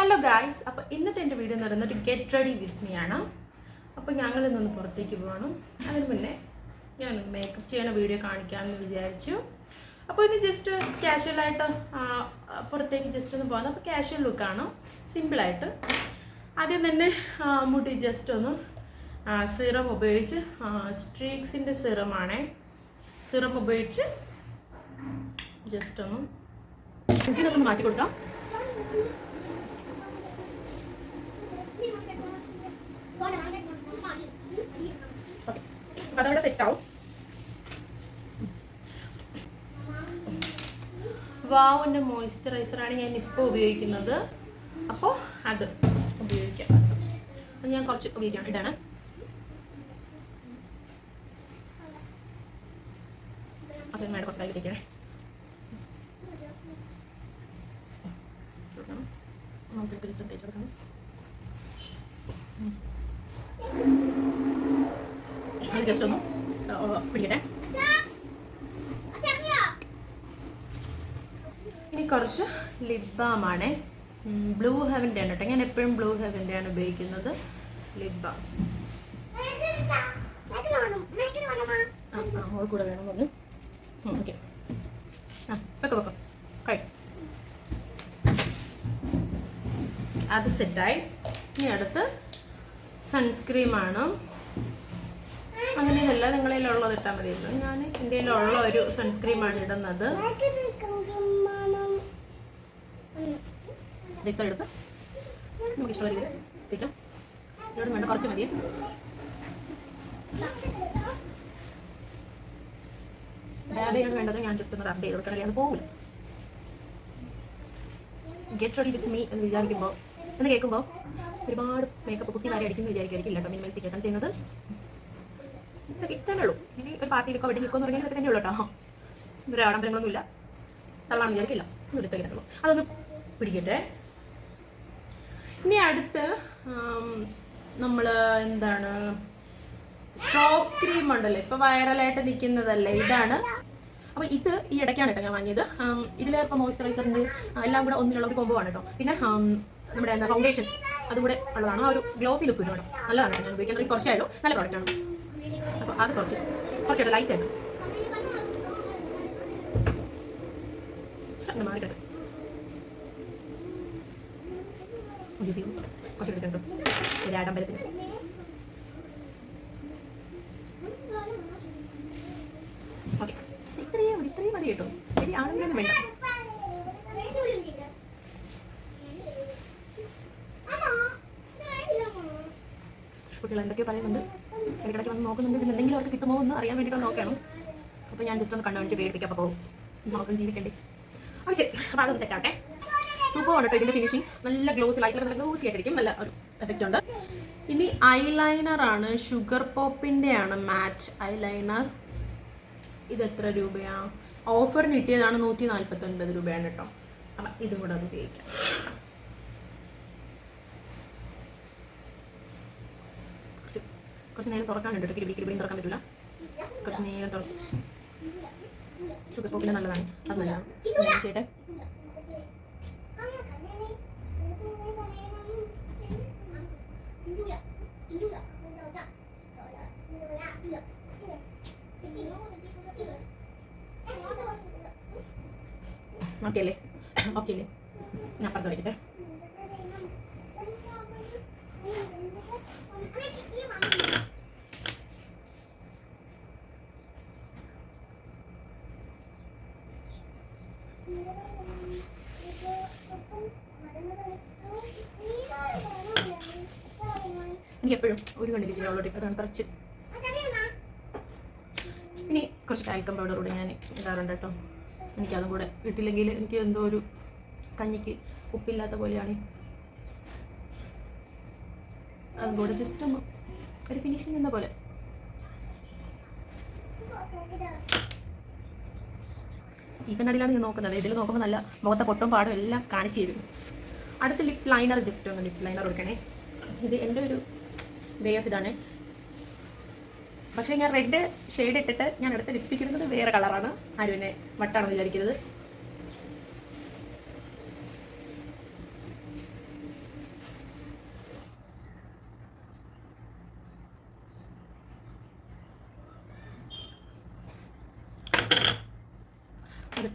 Hello guys, അപ്പോൾ ഇന്നത്തെ എൻ്റെ വീഡിയോ എന്ന് പറയുന്നത് ഗെറ്റ് റെഡി വിത്ത് മീ ആണ്. അപ്പോൾ ഞങ്ങളിൽ നിന്ന് പുറത്തേക്ക് പോകണം. അതിന് മുന്നേ ഞാൻ മേക്കപ്പ് ചെയ്യണ വീഡിയോ കാണിക്കാമെന്ന് വിചാരിച്ചു. അപ്പോൾ ഇത് ജസ്റ്റ് കാഷ്വലായിട്ട് പുറത്തേക്ക് ജസ്റ്റ് ഒന്ന് പോകുന്നത്. അപ്പോൾ കാഷ്വൽ ലുക്കാണ്, സിമ്പിളായിട്ട്. ആദ്യം തന്നെ മുടി ജസ്റ്റ് ഒന്ന് സിറം ഉപയോഗിച്ച്, സ്ട്രീക്സിൻ്റെ സിറമാണേ, സിറം ഉപയോഗിച്ച് ജസ്റ്റ് ഒന്ന് ബിസിനസ് ഒന്ന് മാറ്റി കൊടുക്കാം. അതവിടെ സെറ്റ് ആവും. വാവിൻ്റെ മോയ്സ്ചറൈസറാണ് ഞാൻ ഇപ്പോൾ ഉപയോഗിക്കുന്നത്. അപ്പോൾ അത് ഉപയോഗിക്കാം. അത് ഞാൻ കുറച്ച് ഉപയോഗിക്കാം. ഇതാണ് അത് മേടെ കുറച്ച് കഴിക്കണേ. ജസ്റ്റ് തേച്ച് കൊടുക്കണം. ജസ്റ്റ് ഒന്ന് പിടിക്കട്ടെ. ഇനി കുറച്ച് ലിപ് ബാമാണ്. ബ്ലൂ ഹെവൻ്റെ ആണ് കേട്ടോ. ഞാൻ എപ്പോഴും ബ്ലൂ ഹെവൻ്റെ ആണ് ഉപയോഗിക്കുന്നത്. ലിപ് ബാം അവൾ കൂടെ വേണം പറഞ്ഞു. ഓക്കെ, വെക്കോ കഴി. അത് സെറ്റായി. ഇനി അടുത്ത് സൺസ്ക്രീമാണ്. അങ്ങനെയല്ല, നിങ്ങളുടെ ഉള്ളത് ഇട്ടാൽ മതിയല്ലോ. ഞാൻ എൻ്റെ ഉള്ള ഒരു സൺസ്ക്രീമാണ് ഇടുന്നത്. എടുത്ത് നമുക്ക് ഇഷ്ടമുള്ള രീതിയിൽ എത്തിക്കാം. ഇവിടെ വേണ്ട കുറച്ച് മതി. ഡാബയാണ് വേണ്ടത്. ഞാൻ ജസ്റ്റ് ഒന്ന് റബ് ചെയ്ത് കൊടുക്കണം, അത് പോകില്ല. ഗെറ്റ് റെഡി വിത്ത് മീ എന്ന് വിചാരിക്കുമ്പോൾ, എന്ന് കേൾക്കുമ്പോൾ ഒരുപാട് മേക്കപ്പ് കുട്ടിമാരെ അടിക്കുന്നു വിചാരിക്കുമായിരിക്കില്ല കേട്ടോ. മിനിമൈസ് ടിക്കറ്റാണ് ചെയ്യുന്നത്. ഇതൊക്കെ ഇത്രേ ഉള്ളൂ. ഇനി ഒരു പാർട്ടിയിലൊക്കെ വെഡിങ്ങിലൊക്കെ എന്ന് പറഞ്ഞാൽ ഇതൊക്കെ തന്നെ ഉള്ളൂ കേട്ടോ. ഒരു ആഡംബരങ്ങളൊന്നുമില്ല. തള്ളാണെന്ന് വിചാരിക്കില്ല. എടുത്തേക്കുള്ളൂ. അതൊന്ന് പിടിക്കട്ടെ. ഇനി അടുത്ത് നമ്മൾ എന്താണ്, സ്ട്രോക്ക് ക്രീം ഉണ്ടല്ലോ, ഇപ്പോൾ വൈറലായിട്ട് നിൽക്കുന്നതല്ലേ, ഇതാണ്. അപ്പോൾ ഇത് ഈ ഇടയ്ക്കാണ് കേട്ടോ ഞാൻ വാങ്ങിയത്. ഇതിൽ ഇപ്പോൾ മോയ്സ്ചറൈസറിൻ്റെ എല്ലാം കൂടെ ഒന്നിനുള്ള ഒരു കോംബോ ആണ് കേട്ടോ. പിന്നെ നമ്മുടെ എന്താ ഫൗണ്ടേഷൻ അതുകൂടെ ഉള്ളതാണ്. ആ ഒരു ഗ്ലോസി ലുക്ക് കിട്ടും കേട്ടോ. നല്ലതാണ്. ഞാൻ ഉപയോഗിക്കുന്നത് കുറച്ചായാലും നല്ല പ്രോഡക്റ്റാണ്. അപ്പോൾ അത് കുറച്ചായിട്ട് ലൈറ്റായിട്ട് മാറിയിട്ടുണ്ട്. കുറച്ച് എടുക്കുന്നുണ്ട് ഒരു ആഡംബരത്തിന്. ഓക്കെ, ഇത്രയും മതി കേട്ടോ. ശരി, ആഡംബരം വേണ്ട. കുട്ടികൾ എന്തൊക്കെയോ പറയുന്നുണ്ട്, ഇടയ്ക്കിടയ്ക്ക് വന്ന് നോക്കുന്നുണ്ട്. ഇതിന് എന്തെങ്കിലും അവർക്ക് കിട്ടുമോ എന്ന് അറിയാൻ വേണ്ടിയിട്ട് നോക്കണം. അപ്പോൾ ഞാൻ ജസ്റ്റ് ഒന്ന് കണ്ണുകാണിച്ച് പേടിപ്പിക്കാം. അപ്പോൾ നോക്കും ജീവിക്കണ്ടേ. ഓക്കെ, ശരി. അപ്പോൾ അതൊന്ന് സെറ്റാട്ടെ. സൂപ്പർ ആണ് കേട്ടോ ഇതിൻ്റെ ഫിനിഷിങ്. നല്ല ഗ്ലോസി, ലൈറ്റിൽ നല്ല ഗ്ലോസി ആയിട്ടിരിക്കും. നല്ല ഒരു എഫക്റ്റ് ഉണ്ട്. ഇനി ഐലൈനറാണ്. ഷുഗർ പോപ്പിൻ്റെ ആണ് മാറ്റ് ഐലൈനർ. ഇത് എത്ര രൂപയാണ്? ഓഫറിന് കിട്ടിയതാണ് 149 രൂപയാണ് കേട്ടോ. അപ്പം ഇതും കൂടെ അത് ഉപയോഗിക്കാം. കുറച്ച് നേരം തുറക്കാനുണ്ട്. കിടിപിടിയും തുറക്കാൻ പറ്റില്ല. കുറച്ച് നേരം തുറക്കും. ഷുഗർ പോപ്പിന് നല്ലതാണ്. അത് നല്ലതാണ്. ചേട്ടെ ഓക്കെ അല്ലേ? ഓക്കെ അല്ലേ? ഞാൻ പറഞ്ഞു വയ്ക്കട്ടെ. എനിക്ക് എപ്പോഴും ഒരു കണ്ണിൽ ചെയ്യുള്ളൂ. അതാണ് കുറച്ച്. ഇനി കുറച്ച് ടാൽക്കം പൗഡർ കൂടെ ഞാൻ ഇടാറുണ്ട് കേട്ടോ. എനിക്കതും കൂടെ ഇട്ടില്ലെങ്കിൽ എനിക്ക് എന്തോ ഒരു കഞ്ഞിക്ക് ഉപ്പില്ലാത്ത പോലെയാണ്. അതും കൂടെ ജസ്റ്റ് ഒന്ന് ഒരു ഫിനിഷിങ് എന്ന പോലെ. ഈ കണ്ണാടിയിലാണ് ഞാൻ നോക്കുന്നത്. ഇതിൽ നോക്കുമ്പോൾ നല്ല മുഖത്തെ പൊട്ടും പാടും എല്ലാം കാണിച്ചു തരും. അടുത്ത ലിപ് ലൈനർ, ജസ്റ്റ് ഒന്ന് ലിപ് ലൈനർ കൊടുക്കണേ. ഇത് എൻ്റെ ഒരു വേ ഓഫ് ഇതാണ്. പക്ഷേ ഞാൻ റെഡ് ഷെയ്ഡ് ഇട്ടിട്ട് ഞാൻ അടുത്ത ലിപ്സ്റ്റിക് ഇടുന്നത് വേറെ കളറാണ്. ആരും എന്നെ വട്ടാണെന്ന് വിചാരിക്കരുത്.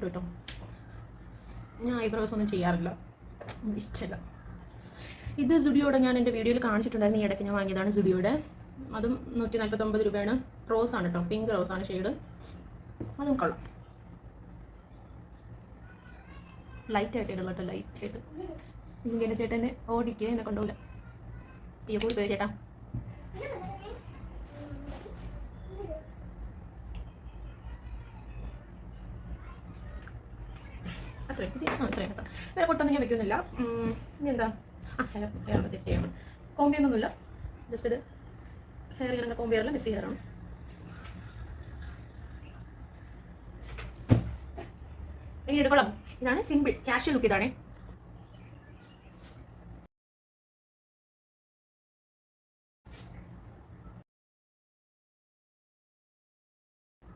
ഇഷ്ടപ്പെട്ടു കേട്ടോ. ഞാൻ ഐബ്രോസ് ഒന്നും ചെയ്യാറില്ല, ഇഷ്ടമല്ല. ഇത് സുഡിയോടെ ഞാൻ എൻ്റെ വീഡിയോയിൽ കാണിച്ചിട്ടുണ്ടായിരുന്നു. ഈ ഇടയ്ക്ക് ഞാൻ വാങ്ങിയതാണ് സുഡിയോടെ. അതും 149 രൂപയാണ്. റോസാണ് കേട്ടോ, പിങ്ക് റോസാണ് ഷെയ്ഡ്. അതും കൊള്ളാം. ലൈറ്റായിട്ട് ഇടുള്ളൂ കേട്ടോ, ലൈറ്റായിട്ട്. ഇങ്ങനെ ചേട്ടനെ ഓടിക്കുക, എന്നെ കൊണ്ടുപോകില്ല. ഈ കൂടി പോയി ചേട്ടാ. അത്രയും കേട്ടോ. വേറെ പൊട്ടൊന്നും ഞാൻ വെക്കുന്നില്ല. ഇനി എന്താ, ഹെയർ സെറ്റ് ചെയ്യണം. കോമ്പിയൊന്നുമില്ല, ജസ്റ്റ് ഇത് ഹെയർ ഇങ്ങനെ കോമ്പിയറിൽ മിക്സ് ചെയ്യാറാണ്. എങ്ങനെ എടുക്കണം? ഇതാണ് സിമ്പിൾ കാഷ്വൽ ലുക്ക്. ഇതാണ്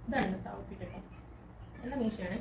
ഇതാണ് ഇന്നത്തെ ഔട്ട്ഫിറ്റ് കേട്ടോ. എല്ലാം മീശയാണ്.